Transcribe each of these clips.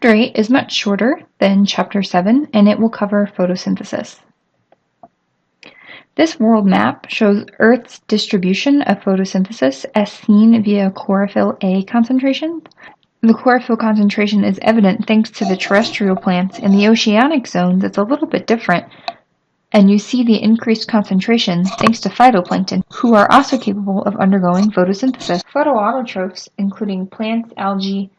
Chapter 8 is much shorter than Chapter 7, and it will cover photosynthesis. This world map shows Earth's distribution of photosynthesis as seen via chlorophyll A concentrations. The chlorophyll concentration is evident thanks to the terrestrial plants. In the oceanic zones, it's a little bit different, and you see the increased concentration thanks to phytoplankton, who are also capable of undergoing photosynthesis. Photoautotrophs, including plants, algae,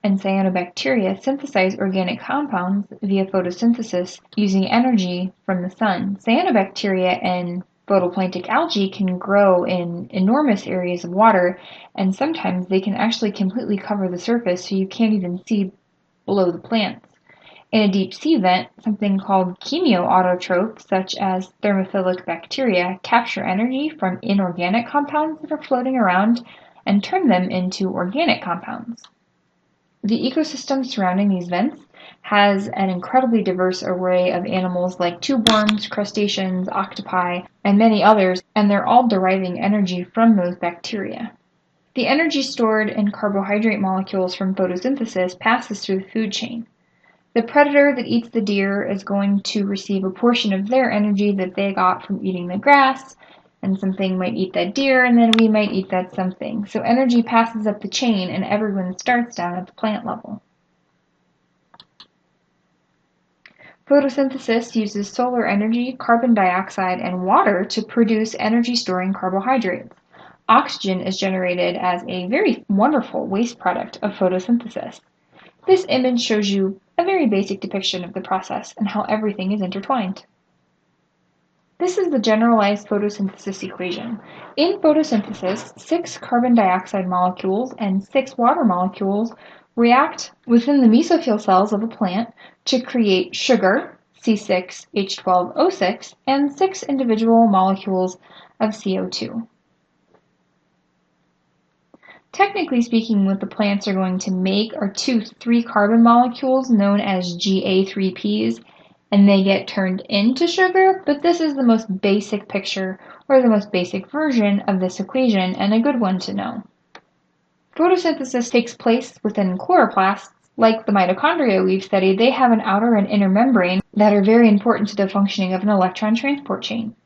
and cyanobacteria, synthesize organic compounds via photosynthesis using energy from the sun. Cyanobacteria and photoplanktic algae can grow in enormous areas of water, and sometimes they can actually completely cover the surface so you can't even see below the plants. In a deep sea vent, something called chemioautotrophs, such as thermophilic bacteria, capture energy from inorganic compounds that are floating around and turn them into organic compounds. The ecosystem surrounding these vents has an incredibly diverse array of animals like tube worms, crustaceans, octopi, and many others, and they're all deriving energy from those bacteria. The energy stored in carbohydrate molecules from photosynthesis passes through the food chain. The predator that eats the deer is going to receive a portion of their energy that they got from eating the grass, and something might eat that deer, and then we might eat that something. So energy passes up the chain, and everyone starts down at the plant level. Photosynthesis uses solar energy, carbon dioxide, and water to produce energy-storing carbohydrates. Oxygen is generated as a very wonderful waste product of photosynthesis. This image shows you a very basic depiction of the process and how everything is intertwined. This is the generalized photosynthesis equation. In photosynthesis, 6 carbon dioxide molecules and 6 water molecules react within the mesophyll cells of a plant to create sugar, C6H12O6, and 6 individual molecules of CO2. Technically speaking, what the plants are going to make are 2 3-carbon molecules known as GA3Ps, and they get turned into sugar, but this is the most basic picture, or the most basic version of this equation, and a good one to know. Photosynthesis takes place within chloroplasts. Like the mitochondria we've studied, they have an outer and inner membrane that are very important to the functioning of an electron transport chain.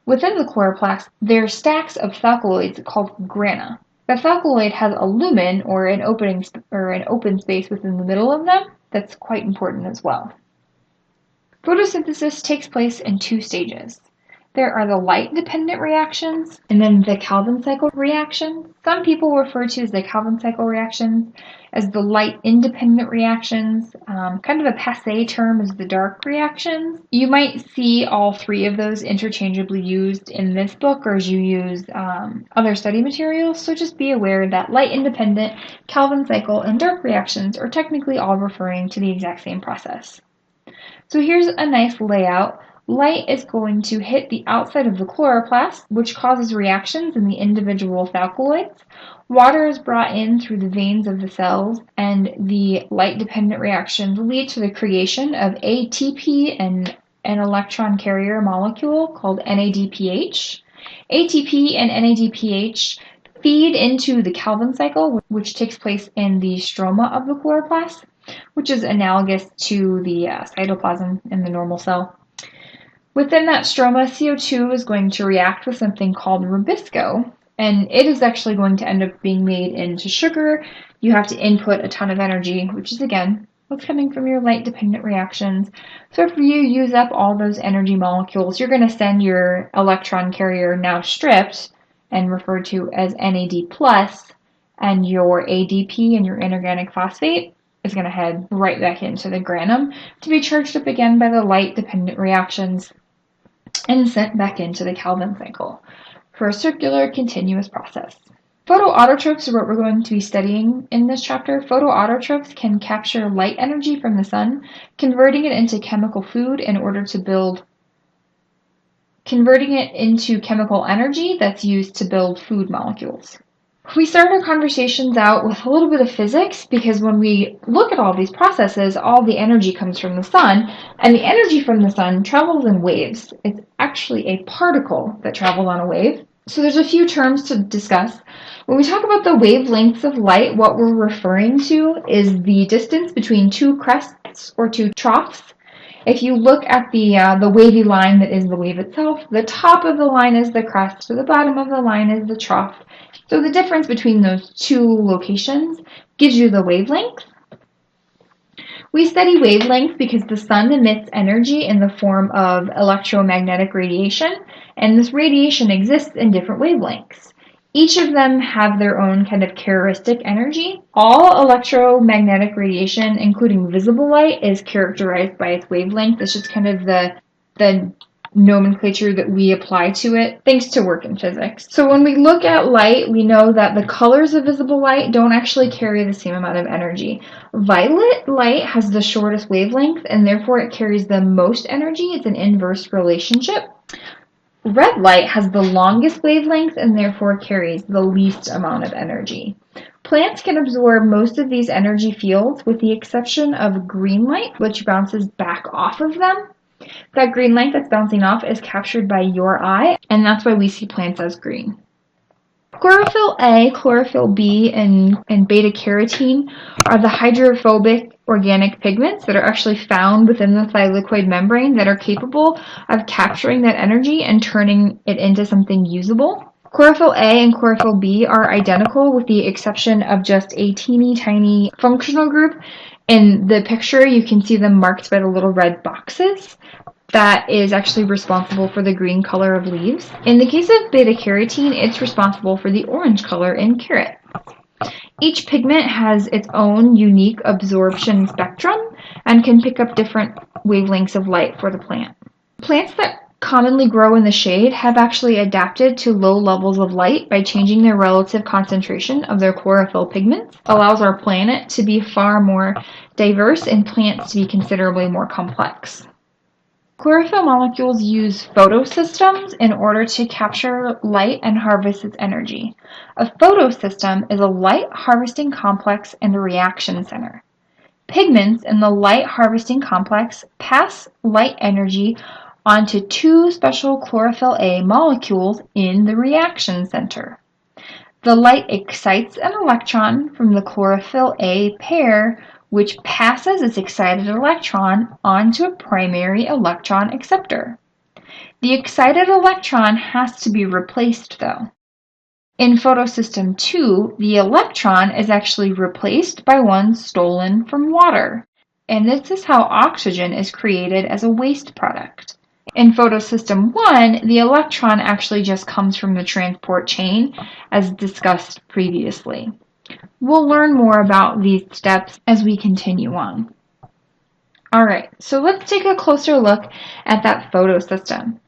Within the chloroplast, there are stacks of thalcaloids called grana. The thalcaloid has a lumen, or an open space within the middle of them, that's quite important as well. Photosynthesis takes place in 2 stages. There are the light-dependent reactions and then the Calvin cycle reactions. Some people refer to as the Calvin cycle reactions as the light-independent reactions. Kind of a passé term is the dark reactions. You might see all 3 of those interchangeably used in this book or as you use other study materials, so just be aware that light-independent, Calvin cycle, and dark reactions are technically all referring to the exact same process. So here's a nice layout. Light is going to hit the outside of the chloroplast, which causes reactions in the individual thalcaloids. Water is brought in through the veins of the cells, and the light-dependent reactions lead to the creation of ATP and an electron carrier molecule called NADPH. ATP and NADPH feed into the Calvin cycle, which takes place in the stroma of the chloroplast, which is analogous to the cytoplasm in the normal cell. Within that stroma, CO2 is going to react with something called rubisco, and it is actually going to end up being made into sugar. You have to input a ton of energy, which is, again, what's coming from your light-dependent reactions. So if you use up all those energy molecules, you're going to send your electron carrier, now stripped and referred to as NAD+, and your ADP and your inorganic phosphate is going to head right back into the granum to be charged up again by the light-dependent reactions and sent back into the Calvin cycle for a circular, continuous process. Photoautotrophs are what we're going to be studying in this chapter. Photoautotrophs can capture light energy from the sun, converting it into chemical energy that's used to build food molecules. We start our conversations out with a little bit of physics, because when we look at all these processes, all the energy comes from the sun, and the energy from the sun travels in waves. It's actually a particle that travels on a wave. So there's a few terms to discuss. When we talk about the wavelengths of light, what we're referring to is the distance between two crests or two troughs. If you look at the wavy line that is the wave itself, the top of the line is the crest, so the bottom of the line is the trough. So the difference between those two locations gives you the wavelength. We study wavelengths because the sun emits energy in the form of electromagnetic radiation, and this radiation exists in different wavelengths. Each of them have their own kind of characteristic energy. All electromagnetic radiation, including visible light, is characterized by its wavelength. It's just kind of the nomenclature that we apply to it thanks to work in physics. So when we look at light, we know that the colors of visible light don't actually carry the same amount of energy. Violet light has the shortest wavelength and therefore it carries the most energy. It's an inverse relationship. Red light has the longest wavelength and therefore carries the least amount of energy. Plants can absorb most of these energy fields with the exception of green light, which bounces back off of them. That green light that's bouncing off is captured by your eye, and that's why we see plants as green. Chlorophyll A, chlorophyll B, and beta-carotene are the hydrophobic organic pigments that are actually found within the thylakoid membrane that are capable of capturing that energy and turning it into something usable. Chlorophyll A and chlorophyll B are identical with the exception of just a teeny tiny functional group. In the picture, you can see them marked by the little red boxes. That is actually responsible for the green color of leaves. In the case of beta-carotene, it's responsible for the orange color in carrots. Each pigment has its own unique absorption spectrum and can pick up different wavelengths of light for the plant. Plants that commonly grow in the shade have actually adapted to low levels of light by changing their relative concentration of their chlorophyll pigments. It allows our planet to be far more diverse and plants to be considerably more complex. Chlorophyll molecules use photosystems in order to capture light and harvest its energy. A photosystem is a light harvesting complex and a reaction center. Pigments in the light harvesting complex pass light energy onto two special chlorophyll A molecules in the reaction center. The light excites an electron from the chlorophyll A pair, which passes its excited electron onto a primary electron acceptor. The excited electron has to be replaced, though. In photosystem 2, the electron is actually replaced by one stolen from water, and this is how oxygen is created as a waste product. In photosystem 1, the electron actually just comes from the transport chain, as discussed previously. We'll learn more about these steps as we continue on. Alright, so let's take a closer look at that photosystem.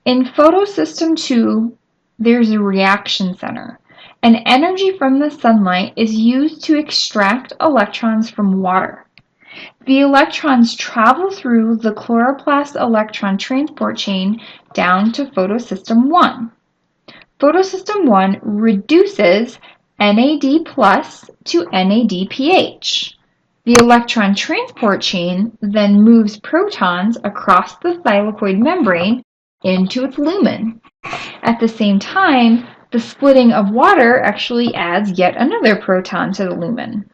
In photosystem 2, there's a reaction center, and energy from the sunlight is used to extract electrons from water. The electrons travel through the chloroplast electron transport chain down to photosystem 1. Photosystem 1 reduces NAD plus to NADPH. The electron transport chain then moves protons across the thylakoid membrane into its lumen. At the same time, the splitting of water actually adds yet another proton to the lumen.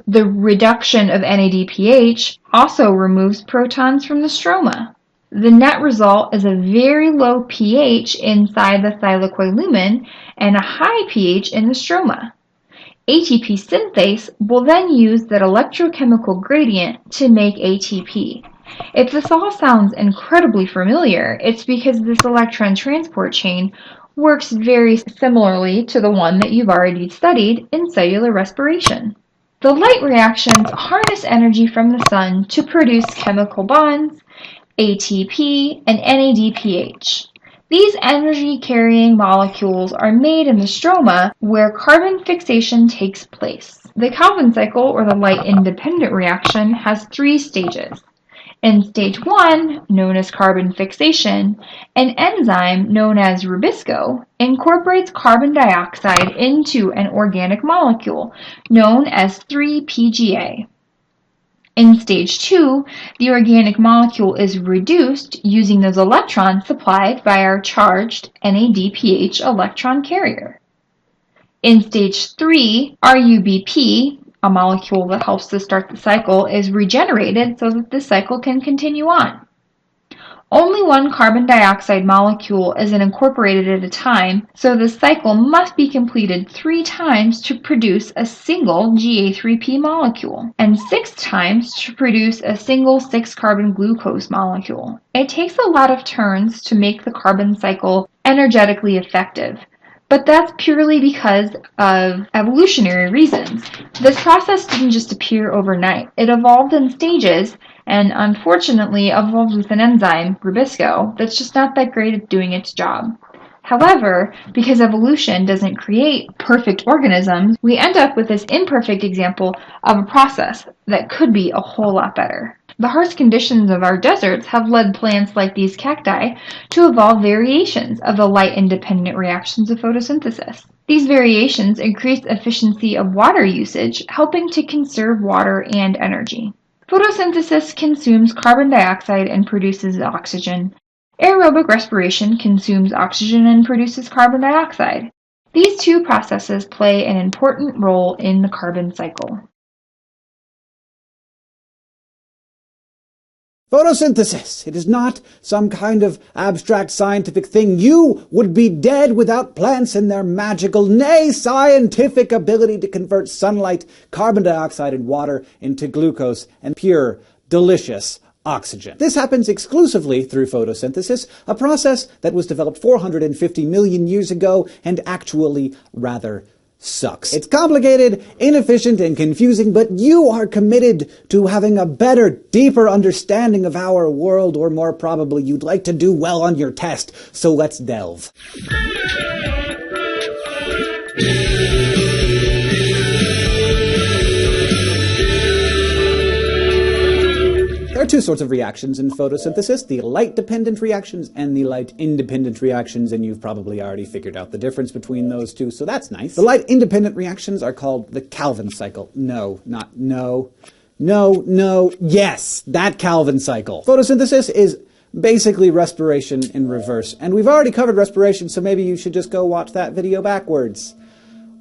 The reduction of NADPH also removes protons from the stroma. The net result is a very low pH inside the thylakoid lumen and a high pH in the stroma. ATP synthase will then use that electrochemical gradient to make ATP. If this all sounds incredibly familiar, it's because this electron transport chain works very similarly to the one that you've already studied in cellular respiration. The light reactions harness energy from the sun to produce chemical bonds, ATP, and NADPH. These energy-carrying molecules are made in the stroma where carbon fixation takes place. The Calvin cycle, or the light-independent reaction, has 3 stages. In stage 1, known as carbon fixation, an enzyme known as rubisco incorporates carbon dioxide into an organic molecule known as 3-PGA. In stage 2, the organic molecule is reduced using those electrons supplied by our charged NADPH electron carrier. In stage 3, RUBP, a molecule that helps to start the cycle, is regenerated so that the cycle can continue on. Only one carbon dioxide molecule is incorporated at a time, so the cycle must be completed 3 times to produce a single Ga3P molecule, and 6 times to produce a single 6-carbon glucose molecule. It takes a lot of turns to make the carbon cycle energetically effective, but that's purely because of evolutionary reasons. This process didn't just appear overnight. It evolved in stages, and unfortunately evolved with an enzyme, ribisco, that's just not that great at doing its job. However, because evolution doesn't create perfect organisms, we end up with this imperfect example of a process that could be a whole lot better. The harsh conditions of our deserts have led plants like these cacti to evolve variations of the light-independent reactions of photosynthesis. These variations increase efficiency of water usage, helping to conserve water and energy. Photosynthesis consumes carbon dioxide and produces oxygen. Aerobic respiration consumes oxygen and produces carbon dioxide. These two processes play an important role in the carbon cycle. Photosynthesis. It is not some kind of abstract scientific thing. You would be dead without plants and their magical, nay, scientific ability to convert sunlight, carbon dioxide, and water into glucose and pure, delicious oxygen. This happens exclusively through photosynthesis, a process that was developed 450 million years ago and actually rather sucks. It's complicated, inefficient, and confusing, but you are committed to having a better, deeper understanding of our world, or more probably you'd like to do well on your test, so let's delve. There are two sorts of reactions in photosynthesis, the light-dependent reactions and the light-independent reactions, and you've probably already figured out the difference between those two, so that's nice. The light-independent reactions are called the Calvin cycle. Yes, that Calvin cycle. Photosynthesis is basically respiration in reverse, and we've already covered respiration, so maybe you should just go watch that video backwards.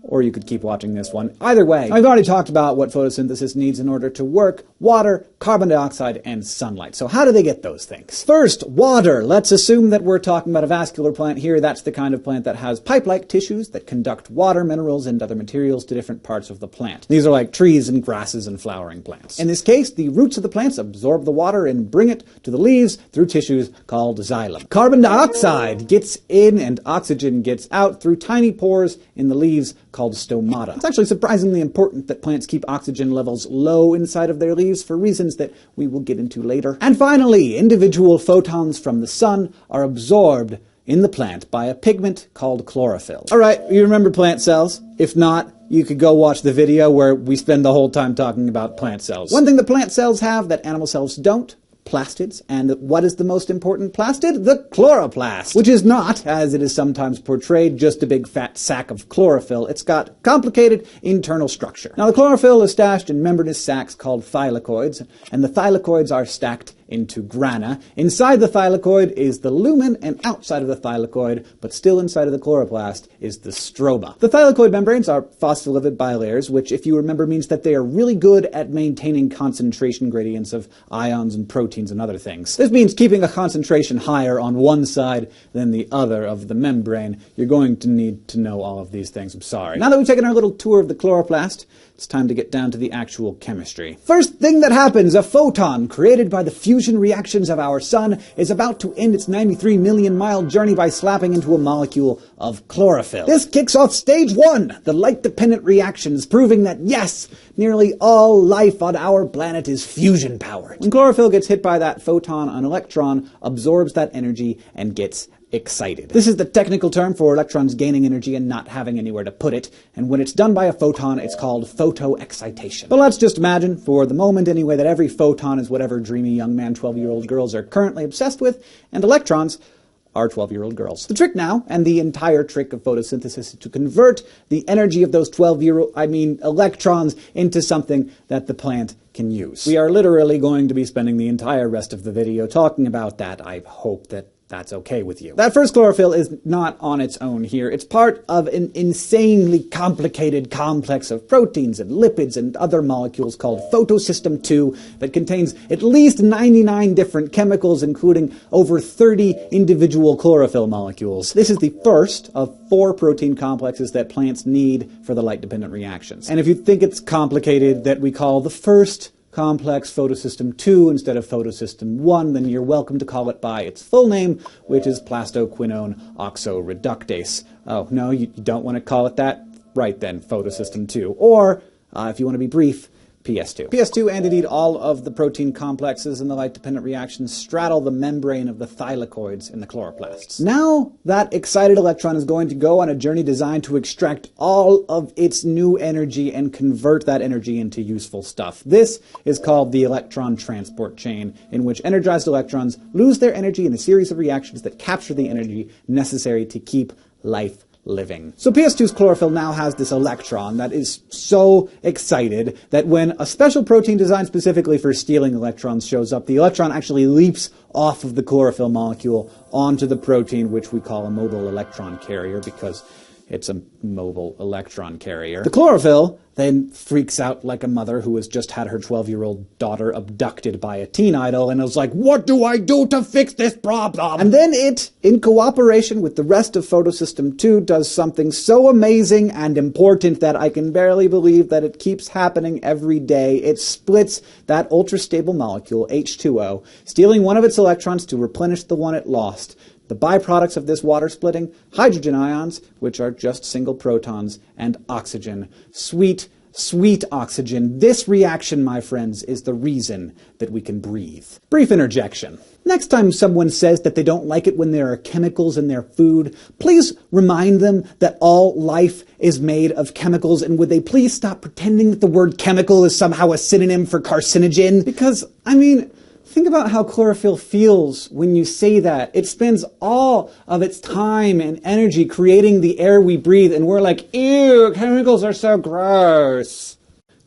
Or you could keep watching this one. Either way, I've already talked about what photosynthesis needs in order to work: water, carbon dioxide, and sunlight. So how do they get those things? First, water. Let's assume that we're talking about a vascular plant here. That's the kind of plant that has pipe-like tissues that conduct water, minerals, and other materials to different parts of the plant. These are like trees and grasses and flowering plants. In this case, the roots of the plants absorb the water and bring it to the leaves through tissues called xylem. Carbon dioxide gets in and oxygen gets out through tiny pores in the leaves called stomata. It's actually surprisingly important that plants keep oxygen levels low inside of their leaves for reasons that we will get into later. And finally, individual photons from the sun are absorbed in the plant by a pigment called chlorophyll. Alright, you remember plant cells? If not, you could go watch the video where we spend the whole time talking about plant cells. One thing that plant cells have that animal cells don't: plastids. And what is the most important plastid? The chloroplast, which is not, as it is sometimes portrayed, just a big fat sack of chlorophyll. It's got complicated internal structure. Now, the chlorophyll is stashed in membranous sacs called thylakoids, and the thylakoids are stacked into grana. Inside the thylakoid is the lumen, and outside of the thylakoid, but still inside of the chloroplast, is the stroma. The thylakoid membranes are phospholipid bilayers, which, if you remember, means that they are really good at maintaining concentration gradients of ions and proteins and other things. This means keeping a concentration higher on one side than the other of the membrane. You're going to need to know all of these things. I'm sorry. Now that we've taken our little tour of the chloroplast, it's time to get down to the actual chemistry. First thing that happens, a photon created by the fusion reactions of our sun is about to end its 93 million mile journey by slapping into a molecule of chlorophyll. This kicks off stage 1, the light-dependent reactions, proving that yes, nearly all life on our planet is fusion powered. When chlorophyll gets hit by that photon, an electron absorbs that energy and gets excited. This is the technical term for electrons gaining energy and not having anywhere to put it, and when it's done by a photon, it's called photoexcitation. But let's just imagine, for the moment anyway, that every photon is whatever dreamy young man 12-year-old girls are currently obsessed with, and electrons are 12-year-old girls. The trick now, and the entire trick of photosynthesis, is to convert the energy of those electrons into something that the plant can use. We are literally going to be spending the entire rest of the video talking about that. I hope that that's okay with you. That first chlorophyll is not on its own here. It's part of an insanely complicated complex of proteins and lipids and other molecules called photosystem 2 that contains at least 99 different chemicals, including over 30 individual chlorophyll molecules. This is the first of 4 protein complexes that plants need for the light-dependent reactions. And if you think it's complicated that we call the first complex photosystem 2 instead of photosystem 1, then you're welcome to call it by its full name, which is plastoquinone oxoreductase. Oh, no, you don't want to call it that? Right then, photosystem 2. Or, if you want to be brief, PS2. PS2 and indeed all of the protein complexes in the light-dependent reactions straddle the membrane of the thylakoids in the chloroplasts. Now that excited electron is going to go on a journey designed to extract all of its new energy and convert that energy into useful stuff. This is called the electron transport chain, in which energized electrons lose their energy in a series of reactions that capture the energy necessary to keep life living. So PS2's chlorophyll now has this electron that is so excited that when a special protein designed specifically for stealing electrons shows up, the electron actually leaps off of the chlorophyll molecule onto the protein, which we call a mobile electron carrier because it's a mobile electron carrier. The chlorophyll then freaks out like a mother who has just had her 12-year-old daughter abducted by a teen idol and is like, what do I do to fix this problem? And then it, in cooperation with the rest of photosystem 2, does something so amazing and important that I can barely believe that it keeps happening every day. It splits that ultra-stable molecule, H2O, stealing one of its electrons to replenish the one it lost. The byproducts of this water splitting, hydrogen ions, which are just single protons, and oxygen. Sweet, sweet oxygen. This reaction, my friends, is the reason that we can breathe. Brief interjection. Next time someone says that they don't like it when there are chemicals in their food, please remind them that all life is made of chemicals, and would they please stop pretending that the word chemical is somehow a synonym for carcinogen? Because, think about how chlorophyll feels when you say that. It spends all of its time and energy creating the air we breathe, and we're like, ew, chemicals are so gross.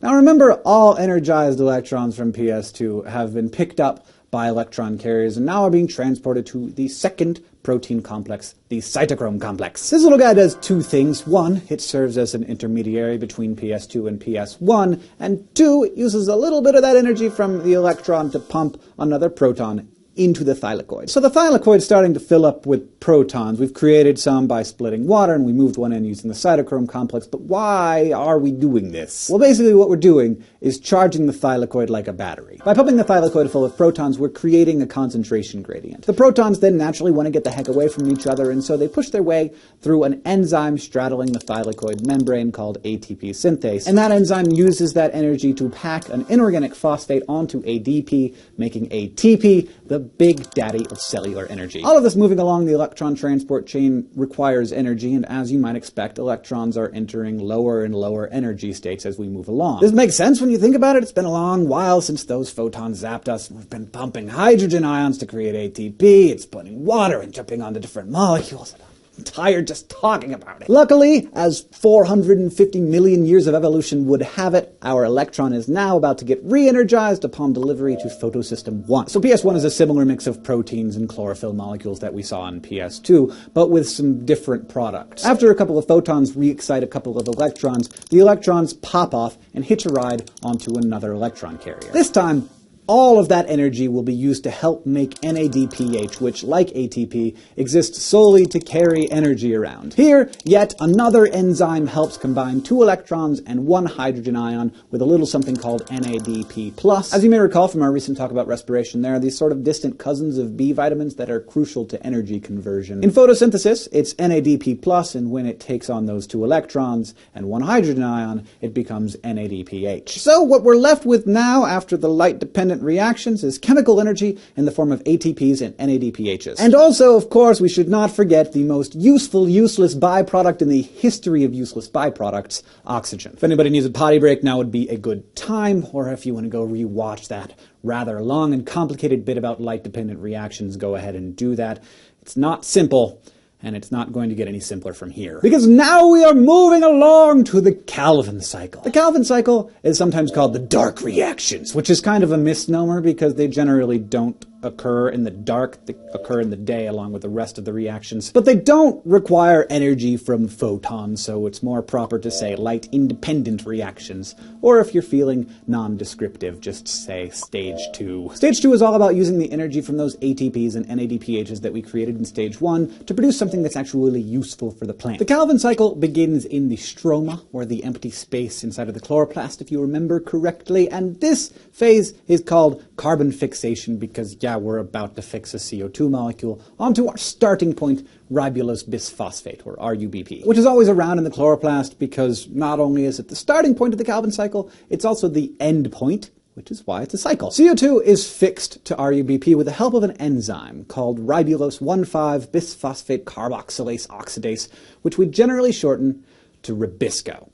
Now remember, all energized electrons from PS2 have been picked up by electron carriers and now are being transported to the second protein complex, the cytochrome complex. This little guy does 2 things. 1, it serves as an intermediary between PS2 and PS1, and 2, it uses a little bit of that energy from the electron to pump another proton into the thylakoid. So the thylakoid is starting to fill up with protons. We've created some by splitting water, and we moved one in using the cytochrome complex, but why are we doing this? Well, basically what we're doing is charging the thylakoid like a battery. By pumping the thylakoid full of protons, we're creating a concentration gradient. The protons then naturally want to get the heck away from each other, and so they push their way through an enzyme straddling the thylakoid membrane called ATP synthase. And that enzyme uses that energy to pack an inorganic phosphate onto ADP, making ATP the big daddy of cellular energy. All of this moving along the electron transport chain requires energy, and as you might expect, electrons are entering lower and lower energy states as we move along. This makes sense when you think about it. It's been a long while since those photons zapped us. We've been pumping hydrogen ions to create ATP. It's splitting water and jumping onto different molecules. I'm tired just talking about it. Luckily, as 450 million years of evolution would have it, our electron is now about to get re-energized upon delivery to photosystem 1. So PS1 is a similar mix of proteins and chlorophyll molecules that we saw in PS2, but with some different products. After a couple of photons re-excite a couple of electrons, the electrons pop off and hitch a ride onto another electron carrier. This time, all of that energy will be used to help make NADPH, which, like ATP, exists solely to carry energy around. Here, yet another enzyme helps combine 2 electrons and 1 hydrogen ion with a little something called NADP+. As you may recall from our recent talk about respiration, there are these sort of distant cousins of B vitamins that are crucial to energy conversion. In photosynthesis, it's NADP+, and when it takes on those 2 electrons and 1 hydrogen ion, it becomes NADPH. So what we're left with now, after the light-dependent light-dependent reactions is chemical energy in the form of ATPs and NADPHs. And also, of course, we should not forget the most useful, useless byproduct in the history of useless byproducts, oxygen. If anybody needs a potty break, now would be a good time, or if you want to go rewatch that rather long and complicated bit about light-dependent reactions, go ahead and do that. It's not simple, and it's not going to get any simpler from here. Because now we are moving along to the Calvin cycle. The Calvin cycle is sometimes called the dark reactions, which is kind of a misnomer because they generally don't occur in the dark. They occur in the day along with the rest of the reactions. But they don't require energy from photons, so it's more proper to say light-independent reactions. Or if you're feeling non-descriptive, just say stage 2. Stage 2 is all about using the energy from those ATPs and NADPHs that we created in stage 1 to produce something that's actually useful for the plant. The Calvin cycle begins in the stroma, or the empty space inside of the chloroplast, if you remember correctly, and this phase is called carbon fixation because, yeah, we're about to fix a CO2 molecule onto our starting point, ribulose bisphosphate, or RUBP, which is always around in the chloroplast because not only is it the starting point of the Calvin cycle, it's also the end point, which is why it's a cycle. CO2 is fixed to RUBP with the help of an enzyme called ribulose 1,5-bisphosphate carboxylase oxidase, which we generally shorten to Ribisco.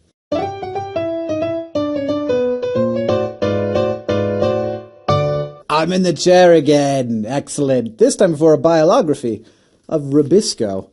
I'm in the chair again. Excellent. This time for a biography of Ribisco.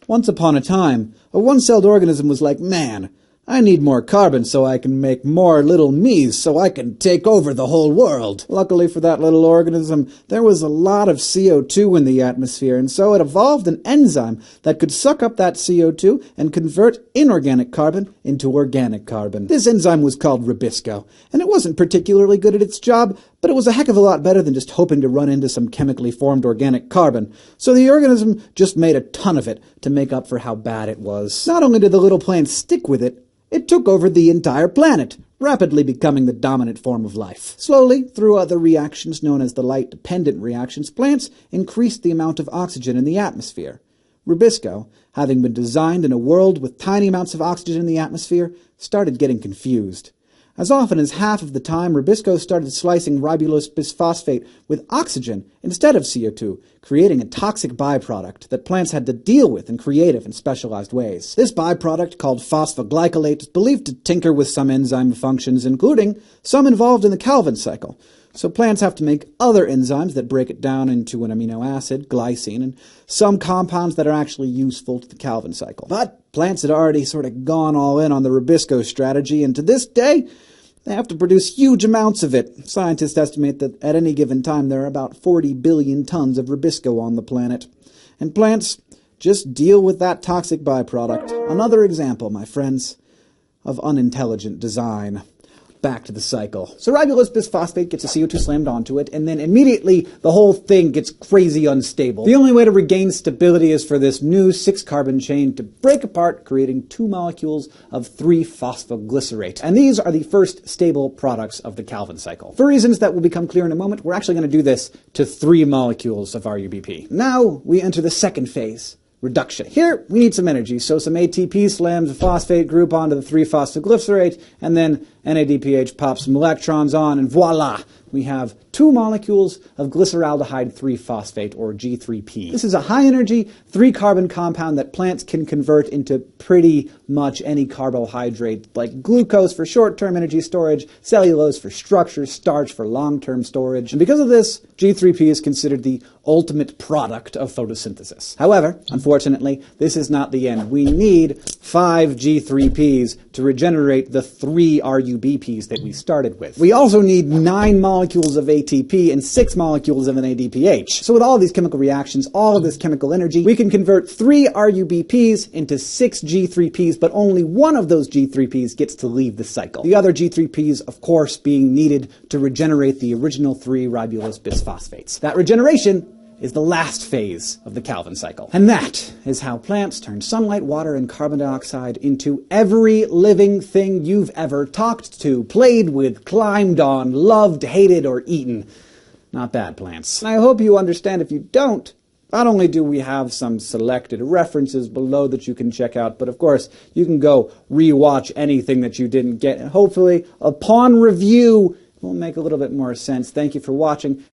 Once upon a time, a one-celled organism was like, man, I need more carbon so I can make more little me's so I can take over the whole world. Luckily for that little organism, there was a lot of CO2 in the atmosphere, and so it evolved an enzyme that could suck up that CO2 and convert inorganic carbon into organic carbon. This enzyme was called Ribisco, and it wasn't particularly good at its job, but it was a heck of a lot better than just hoping to run into some chemically formed organic carbon. So the organism just made a ton of it to make up for how bad it was. Not only did the little plant stick with it, it took over the entire planet, rapidly becoming the dominant form of life. Slowly, through other reactions known as the light-dependent reactions, plants increased the amount of oxygen in the atmosphere. Ribisco, having been designed in a world with tiny amounts of oxygen in the atmosphere, started getting confused. As often as half of the time, Ribisco started slicing ribulose bisphosphate with oxygen instead of CO2, creating a toxic byproduct that plants had to deal with in creative and specialized ways. This byproduct, called phosphoglycolate, is believed to tinker with some enzyme functions, including some involved in the Calvin cycle. So plants have to make other enzymes that break it down into an amino acid, glycine, and some compounds that are actually useful to the Calvin cycle. But plants had already sort of gone all in on the Ribisco strategy, and to this day, they have to produce huge amounts of it. Scientists estimate that at any given time there are about 40 billion tons of Ribisco on the planet. And plants just deal with that toxic byproduct. Another example, my friends, of unintelligent design. Back to the cycle. So ribulose bisphosphate gets a CO2 slammed onto it, and then immediately the whole thing gets crazy unstable. The only way to regain stability is for this new 6-carbon chain to break apart, creating 2 molecules of 3-phosphoglycerate. And these are the first stable products of the Calvin cycle. For reasons that will become clear in a moment, we're actually going to do this to 3 molecules of RUBP. Now we enter the second phase. Reduction. Here, we need some energy, so some ATP slams a phosphate group onto the 3-phosphoglycerate, and then NADPH pops some electrons on, and voila! We have 2 molecules of glyceraldehyde 3-phosphate, or G3P. This is a high-energy, 3-carbon compound that plants can convert into pretty much any carbohydrate, like glucose for short-term energy storage, cellulose for structure, starch for long-term storage. And because of this, G3P is considered the ultimate product of photosynthesis. However, unfortunately, this is not the end. We need 5 G3Ps to regenerate the 3 RUBPs that we started with. We also need 9 molecules of ATP and 6 molecules of an NADPH. So with all of these chemical reactions, all of this chemical energy, we can convert 3 RUBPs into 6 G3Ps, but only one of those G3Ps gets to leave the cycle. The other G3Ps, of course, being needed to regenerate the original 3 ribulose bisphosphates. That regeneration is the last phase of the Calvin cycle. And that is how plants turn sunlight, water, and carbon dioxide into every living thing you've ever talked to, played with, climbed on, loved, hated, or eaten. Not bad, plants. And I hope you understand if you don't. Not only do we have some selected references below that you can check out, but of course, you can go rewatch anything that you didn't get. And hopefully, upon review, will make a little bit more sense. Thank you for watching.